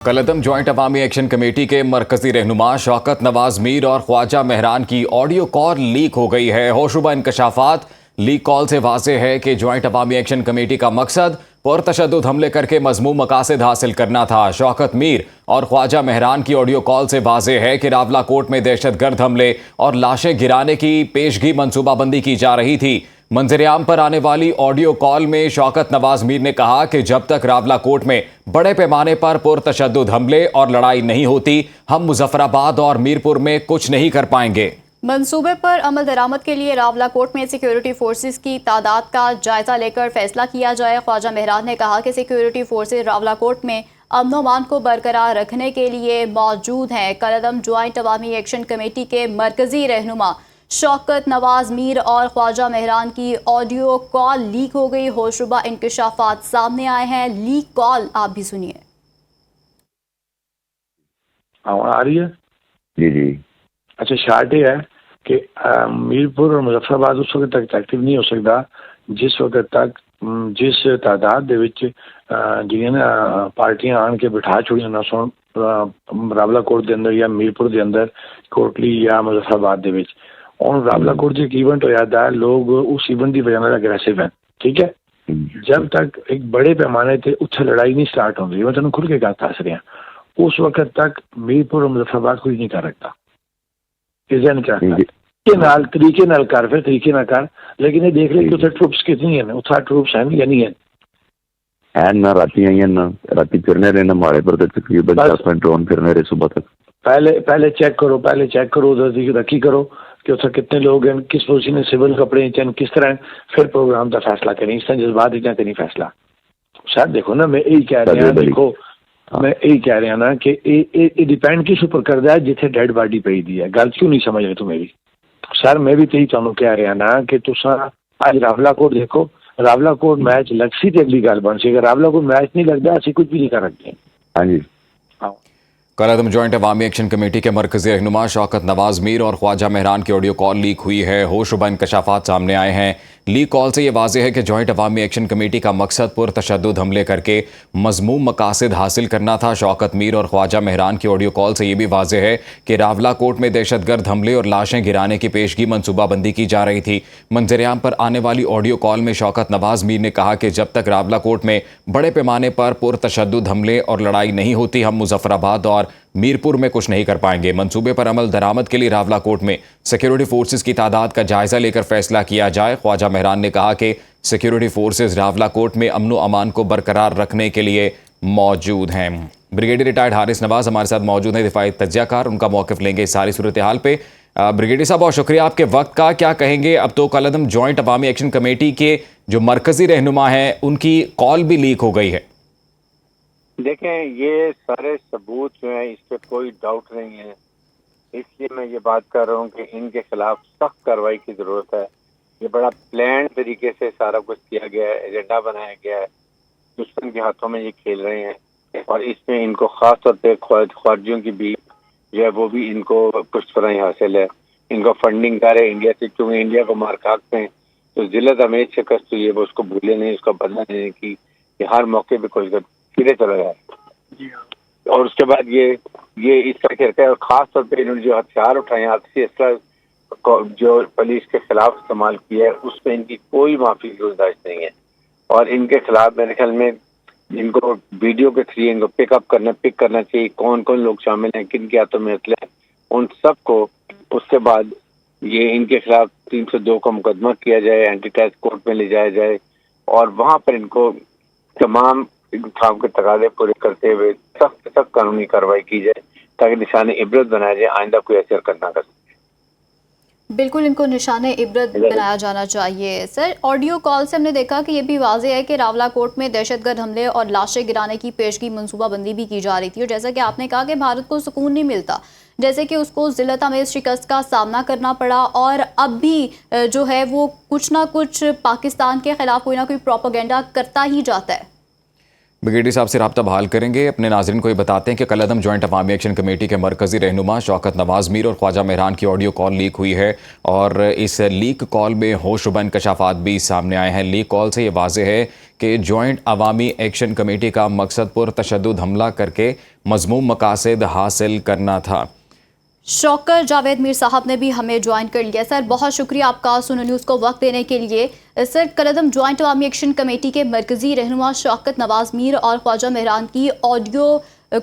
कलअदम joint अवामी action committee के मरकजी रहनुमा शौकत नवाज मीर और ख्वाजा मेहरान की ऑडियो कॉल लीक हो गई है। होशरुबा इंकशाफात। लीक कॉल से वाज़ेह है कि जॉइंट अवामी एक्शन कमेटी का मकसद पुरतशद्दुद हमले करके मज़मूम मकासद हासिल करना था। शौकत मीर और ख्वाजा मेहरान की ऑडियो कॉल से वाज़ेह है कि रावला कोट में दहशतगर्द हमले और लाशें गिराने की पेशगी मनसूबाबंदी की जा रही थी। मंजरेआम पर आने वाली ऑडियो कॉल में शौकत नवाज मीर ने कहा कि जब तक रावला कोट में बड़े पैमाने पर पुरतशद्दुद हमले और लड़ाई नहीं होती, हम मुजफ्फराबाद और मीरपुर में कुछ नहीं कर पाएंगे। मंसूबे पर अमल दरामद के लिए रावला कोट में सिक्योरिटी फोर्सेस की तादाद का जायजा लेकर फैसला किया जाए। ख्वाजा मेहरान ने कहा कि सिक्योरिटी फोर्सेस रावला कोट में अमन व अमान को बरकरार रखने के लिए मौजूद हैं। कलअदम ज्वाइंट अवामी एक्शन कमेटी के मरकजी रहनुमा शौकत नवाज मीर और ख्वाजा मेहरान की ऑडियो कॉल लीक हो गई। होशरुबा इंकशाफात सामने आए हैं। लीक कॉल आप भी सुनिए। आ रही है जी जी। अच्छा, शार्ट ये है कि मीरपुर और मुजफ्फराबाद उस वक्त तक एक्टिव नहीं हो सकता जिस वक्त तक जिस तादाद ਦੇ ਵਿੱਚ ਜਿਹੜੀਆਂ ਨਾ ਪਾਰਟੀਆਂ ਆਣ ਕੇ ਬਿਠਾ ਛੁੜੀਆਂ ਨਾ ਸੋਣ ਰਾਵਲਾ ਕੋਟ ਦੇ ਅੰਦਰ ਜਾਂ ਮੀਰਪੁਰ ਦੇ ਅੰਦਰ ਕੋਟਲੀ ਜਾਂ ਮੁਜ਼ੱਫਰਾਬਾਦ ਦੇ ਵਿੱਚ। ਹੁਣ ਰਾਵਲਾ ਕੋਟ ਦੇ ਇਵੈਂਟ ਹੋਇਆ ਦਾ ਲੋग उस इवेंट की वजह से अग्रेसिव हैं, ठीक है। जब तक एक बड़े पैमाने पे उत्थे लड़ाई नहीं स्टार्ट होगी, मैं तेन खुल के गल दस रहा, उस वक्त तक मीरपुर और मुजफ्फराबाद कुछ नहीं कर सकता। तरीके नाल कर, फिर तरीके ना कर, लेकिन ये देख ले कि उत्थे ट्रूप्स कितनी है, उत्थे ट्रूप्स हैं या नहीं है ना। राती आई ना, राती फिरने रहे ना माड़े पर तकरीबन 10 मिनट ड्रोन फिरने रहे सुबह तक। पहले चेक करो उधर रखी करो कि उत्थे कितने लोग हैं, किस पोजीशन में सिविल कपड़े हैं, किस तरह, फिर प्रोग्राम का फैसला करें। इस तरह जज्बात इतना करें फैसला। शायद देखो ना, मैं यही कह रहा, देखो मैं यही कह रहा ना कि ये डिपेंड किस ऊपर करता है जिथे डेड बॉडी पई दी है। गल क्यों नहीं समझ रहे तुम मेरी? सर मैं भी यही तुहानू कह रहा ना कि तुसा अज रावला कोट देखो, रावला कोट मैच लगसी तो अगली गल बन सी, अगर रावला कोट मैच नहीं लगता असं कुछ भी नहीं कर सकते। हाँ जी। कलअदम जॉइंट अवामी एक्शन कमेटी के मरकजी रहनुमा शौकत नवाज मीर और ख्वाजा मेहरान की ऑडियो कॉल लीक हुई है। होशरुबा इंकशाफात सामने आए हैं। लीक कॉल से ये वाज़ेह है कि जॉइंट अवामी एक्शन कमेटी का मकसद पुरतशद्दुद हमले करके मज़मूम मकासद हासिल करना था। शौकत मीर और ख्वाजा मेहरान की ऑडियो कॉल से ये भी वाज़ेह है कि रावला कोट में दहशतगर्द हमले और लाशें गिराने की पेशगी मनसूबाबंदी की जा रही थी। मंजरेआम पर आने वाली ऑडियो कॉल में शौकत नवाज मीर ने कहा कि जब तक रावला कोट में बड़े पैमाने पर पुरतशद्दुद हमले और लड़ाई नहीं होती, हम मुजफ्फराबाद और मीरपुर में कुछ नहीं कर पाएंगे। मंसूबे पर अमल दरामद के लिए रावला कोट में सिक्योरिटी फोर्सेस की तादाद का जायजा लेकर फैसला किया जाए। ख्वाजा मेहरान ने कहा कि सिक्योरिटी फोर्सेस रावला कोट में अमन व अमान को बरकरार रखने के लिए मौजूद हैं। ब्रिगेडियर रिटायर्ड हारिस नवाज हमारे साथ मौजूद हैं, दिफाई तज्जियाकार, उनका मौक़िफ़ लेंगे इस सारी सूरत हाल पे। ब्रिगेडियर साहब बहुत शुक्रिया आपके वक्त का। क्या कहेंगे? अब तो कलअदम जॉइंट अवामी एक्शन कमेटी के जो मरकजी रहनुमा हैं उनकी कॉल भी लीक हो गई है। देखें, ये सारे सबूत जो हैं इस पर कोई डाउट नहीं है, इसलिए मैं ये बात कर रहा हूँ कि इनके खिलाफ सख्त कार्रवाई की ज़रूरत है। ये बड़ा प्लान तरीके से सारा कुछ किया गया है, एजेंडा बनाया गया है, दुश्मन के हाथों में ये खेल रहे हैं और इसमें इनको ख़ास तौर पर ख्वारिजियों की भी जो है वो भी इनको पुष्टफराई हासिल है। इनको फंडिंग कर रहे इंडिया से, क्योंकि इंडिया को मार खाकते हैं तो जिल्लत हमें शिकस्त हुई है, वो उसको भूले नहीं, उसका बदला लेने की हर मौके पर कुछ फिरे चला जाए। और उसके बाद ये इस तरह कहते हैं, और ख़ास तौर पे इन्होंने जो हथियार उठाए, हादसी असला जो पुलिस के खिलाफ इस्तेमाल किया है, उसमें इनकी कोई माफ़ी की गुंजाइश नहीं है। और इनके खिलाफ मेरे ख्याल में इनको वीडियो के थ्रू इनको पिक करना चाहिए, कौन कौन लोग शामिल हैं, किन के हाथों में असले हैं, उन सब को। उसके बाद ये इनके खिलाफ 302 का मुकदमा किया जाए, एंटी टेररिस्ट कोर्ट में ले जाया जाए और वहाँ पर इनको तमाम काम के तकाजे पूरे करते हुए सख्त कानूनी कार्रवाई की जाए ताकि निशान इबरत बनाया जाए, आइंदा कोई ऐसी हरकत ना कर सके। बिल्कुल, इनको निशान इबरत बनाया जाना चाहिए। सर, ऑडियो कॉल से हमने देखा कि ये भी वाज़ेह है कि रावला कोट में दहशतगर्द हमले और लाशें गिराने की पेशगी मनसूबाबंदी भी की जा रही थी। और जैसा कि आपने कहा कि भारत को सुकून नहीं मिलता, जैसे कि उसको ज़िल्लत में शिकस्त का सामना करना पड़ा और अब भी जो है वो कुछ ना कुछ पाकिस्तान के ख़िलाफ़ कोई ना कोई प्रोपेगेंडा करता ही जाता है। ब्रिगेडियर साहब से रब्ता बहाल करेंगे। अपने नाज़रीन को ये बताते हैं कि कलअदम जॉइंट अवामी एक्शन कमेटी के मरकज़ी रहनुमा शौकत नवाज मीर और ख्वाजा मेहरान की ऑडियो कॉल लीक हुई है और इस लीक कॉल में होशरुबा इंकशाफात भी सामने आए हैं। लीक कॉल से ये वाज़ेह है कि जॉइंट अवामी एक्शन कमेटी का मकसद पुरतशद्दुद हमला करके मज़मूम मकासद हासिल करना था। शौकत जावेद मीर साहब ने भी हमें ज्वाइन कर लिया। सर बहुत शुक्रिया आपका सुनो न्यूज़ को वक्त देने के लिए। सर कलअदम जॉइंट अवामी एक्शन कमेटी के मरकज़ी रहनुमा शौकत नवाज मीर और ख्वाजा मेहरान की ऑडियो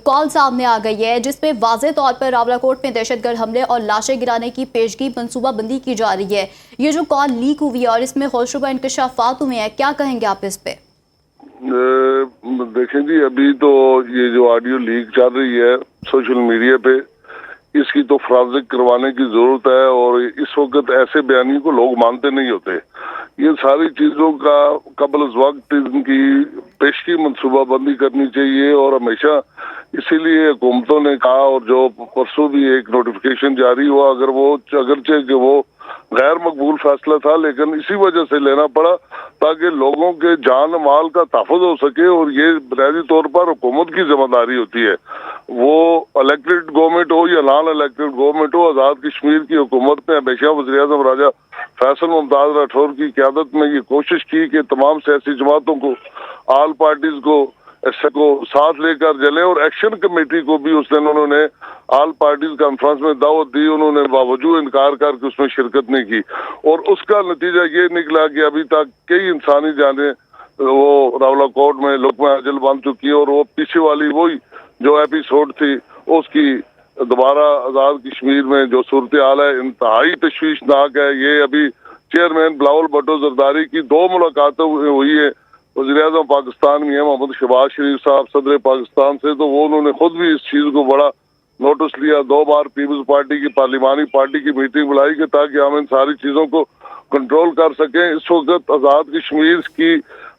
कॉल सामने आ गई है जिसमें वाज़ेह तौर पर रावलाकोट में दहशतगर्द हमले और लाशें गिराने की पेशगी मनसूबाबंदी की जा रही है। ये जो कॉल लीक हुई है और इसमें होशरुबा इंकशाफात हुए हैं, क्या कहेंगे आप इस पे? देखें जी, अभी तो ये जो ऑडियो लीक चल रही है सोशल मीडिया पे, इसकी तो फॉरेंसिक करवाने की जरूरत है और इस वक्त ऐसे बयानी को लोग मानते नहीं होते। ये सारी चीजों का कबल वक्त इनकी पेशगी मनसूबाबंदी करनी चाहिए और हमेशा इसीलिए हुकूमतों ने कहा, और जो परसों भी एक नोटिफिकेशन जारी हुआ, अगरचे कि वो गैर मकबूल फैसला था लेकिन इसी वजह से लेना पड़ा ताकि लोगों के जान माल का तहफ़्फ़ुज़ हो सके, और ये बुनियादी तौर पर हुकूमत की जिम्मेदारी होती है, वो इलेक्टेड गवर्नमेंट हो या नॉन इलेक्टेड गवर्नमेंट हो। आज़ाद कश्मीर की हुकूमत ने हमेशा वज़ीर-ए-आज़म राजा फैसल मुमताज़ राठौर की क़यादत में ये कोशिश की कि तमाम सियासी जमातों को, ऑल पार्टीज को साथ लेकर चले, और एक्शन कमेटी को भी उस दिन उन्होंने ऑल पार्टीज कॉन्फ्रेंस में दावत दी, उन्होंने बावजूद इनकार करके उसमें शिरकत नहीं की, और उसका नतीजा ये निकला कि अभी तक कई इंसानी जानें वो रावलाकोट में लुकमा अजल बन चुकी है, और वो पीछे वाली वही जो एपिसोड थी उसकी दोबारा आज़ाद कश्मीर में जो सूरत हाल है इंतहाई तशवीशनाक है। ये अभी चेयरमैन बिलावल भुट्टो जरदारी की 2 मुलाकातें हुई है वज़ीर-ए-आज़म पाकिस्तान में मोहम्मद शहबाज शरीफ साहब सदर पाकिस्तान से, तो वो उन्होंने खुद भी इस चीज को बड़ा नोटिस लिया। 2 बार पीपल्स पार्टी की पार्लिमानी पार्टी की मीटिंग बुलाई कि ताकि हम इन सारी चीजों को कंट्रोल कर सकें। इस वक्त आज़ाद कश्मीर की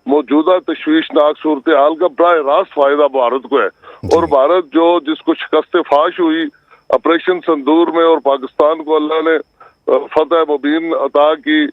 मौजूदा तशवीशनाक सूरत हाल का बराह रास्त फायदा भारत को है, और भारत जो जिसको शिकस्त फाश हुई ऑपरेशन संदूर में, और पाकिस्तान को अल्लाह ने फतह मुबीन अता की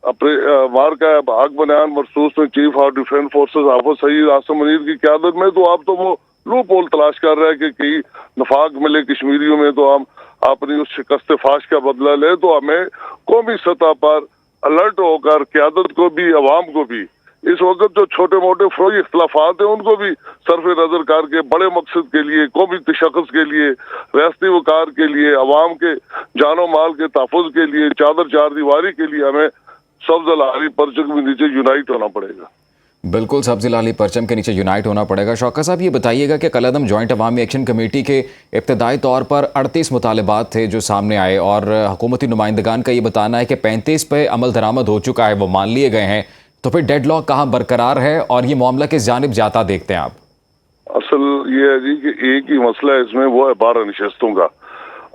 मार का हक बयान मरसूस में chief of defence forces Hafiz Saeed Assam Munir की क़यादत में, तो आप तो वो लूप होल तलाश कर रहे हैं कि कहीं नफाक मिले कश्मीरियों में तो हम अपनी उस शिकस्त फाश का बदला ले। तो हमें कौमी सतह पर अलर्ट होकर क़यादत को भी, अवाम को भी, इस वक्त जो छोटे मोटे फौजी इख्तलाफात हैं उनको भी सरफ नजर करके बड़े मकसद के लिए, कौमी तशक्कुस के लिए, रियासती वकार के लिए, अवाम के जानो माल के तहफ़्फ़ुज़ के लिए, चार दीवारी के लिए हमें सब्ज़ लाली परचम के नीचे यूनाइट होना पड़ेगा। बिल्कुल, सब्ज़ लाली परचम के नीचे यूनाइट होना पड़ेगा। शौकत साहब ये बताइएगा कि कलअदम जॉइंट अवामी एक्शन कमेटी के इब्तदाई तौर पर 38 मुतालबात थे जो सामने आए, और हुकूमती नुमाइंदगान का ये बताना है कि 35 पे अमल दरामद हो चुका है, वो मान लिए गए हैं। तो फिर डेडलॉक कहाँ बरकरार है और ये मामला किस जानिब जाता देखते हैं आप? असल ये है जी कि एक ही मसला है इसमें, वो है 12 नशिस्तों का।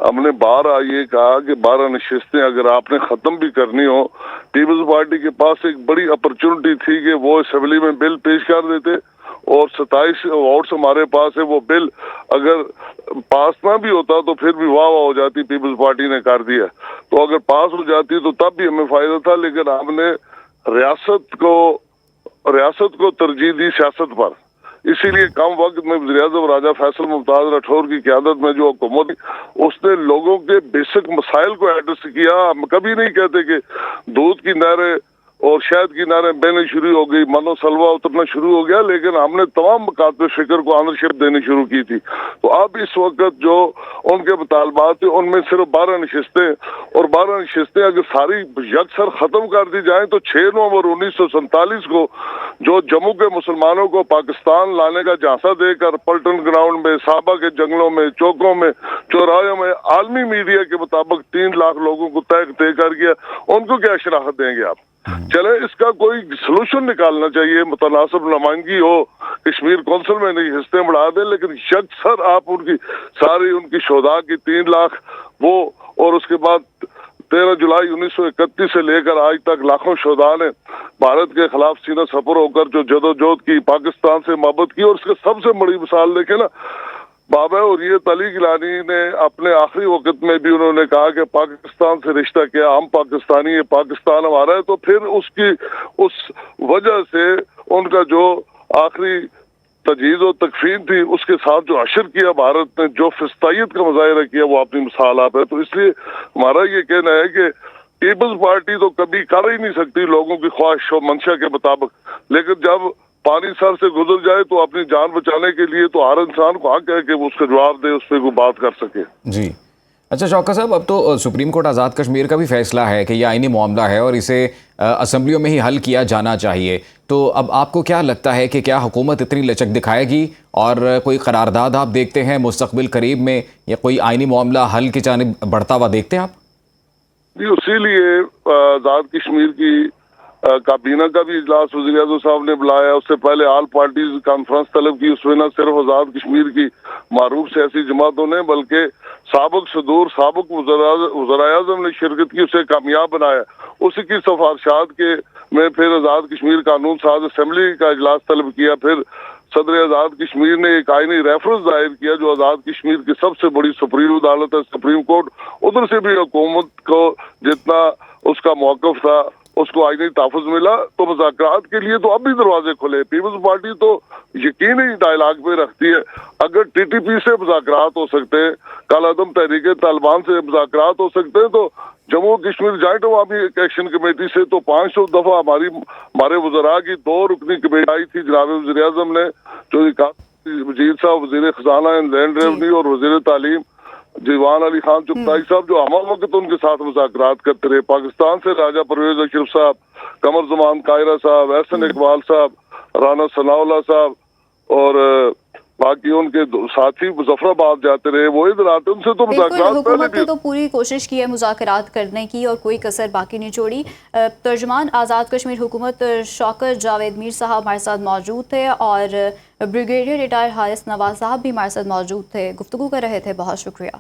हमने 12 ये कहा कि 12 नशिस्तें अगर आपने खत्म भी करनी हो, पीपल्स पार्टी के पास एक बड़ी अपॉर्चुनिटी थी कि वो असेंबली में बिल पेश कर देते, और 27 वोट्स हमारे पास है, वो बिल अगर पास ना भी होता तो फिर भी वाह हो जाती, पीपल्स पार्टी ने कर दिया। तो अगर पास हो जाती तो तब भी हमें फायदा था, लेकिन हमने रियासत को तरजीह दी सियासत पर। इसीलिए कम वक्त में वज़ीर-ए-आज़म राजा फैसल मुमताज़ राठौर की क़यादत में जो हुकूमत उसने लोगों के बेसिक मसाइल को एड्रेस किया। हम कभी नहीं कहते कि दूध की नहरें और शहद की नहरें बहने शुरू हो गई, मनो सलवा उतरना शुरू हो गया, लेकिन हमने तमाम मकात फिक्र को ऑनरशिप देनी शुरू की थी। तो अब इस वक्त जो उनके मुतालबात थे उनमें सिर्फ 12 नशिस्तें, और 12 नशिस्तें अगर सारी यकसर खत्म कर दी जाएं तो 6 नवंबर 1947 को जो जम्मू के मुसलमानों को पाकिस्तान लाने का झांसा देकर पल्टन ग्राउंड में, साबा के जंगलों में, चौकों में, चौराहों में आलमी मीडिया के मुताबिक 3 लाख लोगों को तय कर गया, उनको क्या शराहत देंगे आप? चले इसका कोई सलूशन निकालना चाहिए, मुतनासिब नुमाइंदगी हो, कश्मीर कौंसिल में नहीं हिस्से बढ़ा दे, लेकिन यकसर आप उनकी शोधा की 3 लाख वो, और उसके बाद 13 जुलाई 1931 से लेकर आज तक लाखों शोधा ने भारत के खिलाफ सीना सफर होकर जो जदोजहद की, पाकिस्तान से मोहब्बत की, और इसके सबसे बड़ी मिसाल देखे ना बाबा और ये अली गिलानी ने अपने आखिरी वक्त में भी उन्होंने कहा कि पाकिस्तान से रिश्ता क्या, हम पाकिस्तानी है, पाकिस्तान हमारा है। तो फिर उस वजह से उनका जो आखिरी تجہیز و تکفین تھی، اس کے ساتھ جو حشر کیا بھارت نے، جو فسطائیت کا مظاہرہ کیا، وہ اپنی مثال آپ ہے. تو اس لیے ہمارا یہ کہنا ہے کہ پیپلز پارٹی تو کبھی کر ہی نہیں سکتی لوگوں کی خواہش و منشا کے مطابق، لیکن جب پانی سر سے گزر جائے تو اپنی جان بچانے کے لیے تو ہر انسان کو حق ہے کہ وہ اس کا جواب دے، اس پہ کوئی بات کر سکے. جی اچھا شوکت صاحب، اب تو سپریم کورٹ آزاد کشمیر کا بھی فیصلہ ہے کہ یہ آئینی معاملہ ہے اور اسے اسمبلیوں میں ہی حل کیا جانا چاہیے. تو اب آپ کو کیا لگتا ہے کہ کیا حکومت اتنی لچک دکھائے گی اور کوئی قرارداد آپ دیکھتے ہیں مستقبل قریب میں، یا کوئی آئینی معاملہ حل کی جانب بڑھتا ہوا دیکھتے ہیں آپ؟ جی اسی لیے آزاد کشمیر کی کابینہ کا بھی اجلاس وزیر اعظم صاحب نے بلایا. اس سے پہلے آل پارٹیز کانفرنس طلب کی. اس میں نہ صرف آزاد کشمیر کی معروف سیاسی جماعتوں نے بلکہ سابق صدور، سابق وزرائے اعظم نے شرکت کی، اسے کامیاب بنایا. اسی کی سفارشات کے میں پھر آزاد کشمیر قانون ساز اسمبلی کا اجلاس طلب کیا. پھر صدر آزاد کشمیر نے ایک آئینی ریفرنس دائر کیا جو آزاد کشمیر کی سب سے بڑی سپریم عدالت ہے، سپریم کورٹ. ادھر سے بھی حکومت کو جتنا اس کا موقف تھا اس کو آئینی تحفظ ملا. تو مذاکرات کے لیے تو اب بھی دروازے کھلے. پیپلز پارٹی تو یقینی ڈائلاگ پہ رکھتی ہے. اگر ٹی ٹی پی سے مذاکرات ہو سکتے ہیں، کالعدم تحریک طالبان سے مذاکرات ہو سکتے ہیں، تو جموں کشمیر جوائنٹ عوامی ایکشن کمیٹی سے تو 500 دفعہ ہمارے وزراء کی 2 رکنی کمیٹی آئی تھی. جناب وزیر اعظم نے جو وزیر صاحب، وزیر خزانہ اینڈ لینڈ ریونیو اور وزیر تعلیم جیوان علی خان چغتائی صاحب، جو ہمہ وقت ان کے ساتھ مذاکرات کرتے رہے. پاکستان سے راجہ پرویز اشرف صاحب، قمر زمان قاہرہ صاحب، احسن اقبال صاحب، رانا ثناء اللہ صاحب اور باقی ان کے ساتھی مظفر آباد جاتے رہے، وہ ادھر آتے، ان سے تو مذاکرات حکومت نے تو پوری کوشش کی ہے مذاکرات کرنے کی اور کوئی کسر باقی نہیں چھوڑی. ترجمان آزاد کشمیر حکومت شوکت جاوید میر صاحب ہمارے ساتھ موجود تھے اور بریگیڈیئر ریٹائر حارث نواز صاحب بھی ہمارے ساتھ موجود تھے، گفتگو کر رہے تھے. بہت شکریہ.